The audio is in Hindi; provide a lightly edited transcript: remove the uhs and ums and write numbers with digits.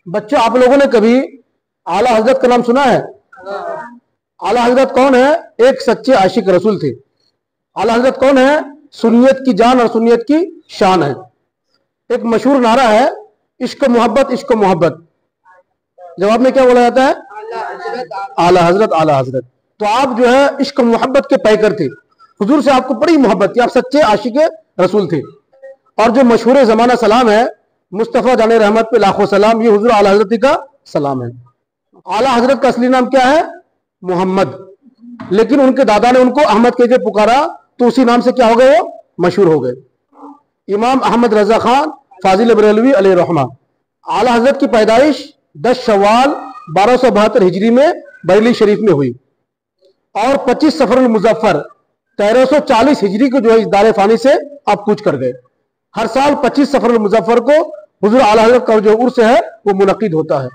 बच्चों, आप लोगों ने कभी आला हजरत का नाम सुना है? आला हजरत कौन है? एक सच्चे आशिक रसूल थे। आला हजरत कौन है? सुन्नियत की जान और सुन्नियत की शान है। एक मशहूर नारा है, इश्क मोहब्बत इश्क मोहब्बत। जवाब में क्या बोला जाता है? आला हजरत आला हजरत। तो आप जो है इश्क मोहब्बत के पैकर थे। हुजूर से आपको बड़ी मोहब्बत थी, आप सच्चे आशिक रसूल थे। और जो मशहूर जमाना सलाम है, मुस्तफ़ा जाने रहमत पे लाखों सलाम, ये हुजूर आला हजरत का सलाम है। आला हजरत का असली नाम क्या है? मोहम्मद। लेकिन उनके दादा ने उनको अहमद कह के पुकारा, तो उसी नाम से क्या हो गए? वो मशहूर हो गए। इमाम अहमद रजा खान फाजिल बरेलवी अलैहि रहमा। आला हजरत की पैदाइश 10 शव्वाल 1272 हिजरी में बरेली शरीफ में हुई और 25 सफरुल मुजफ्फर 1340 हिजरी को जो है इस दारे फानी से आप कूच कर गए। हर साल 25 सफरुल मुजफ्फर को हुजूर आला हजरत का जो उर्स है वो मुनक्किद होता है।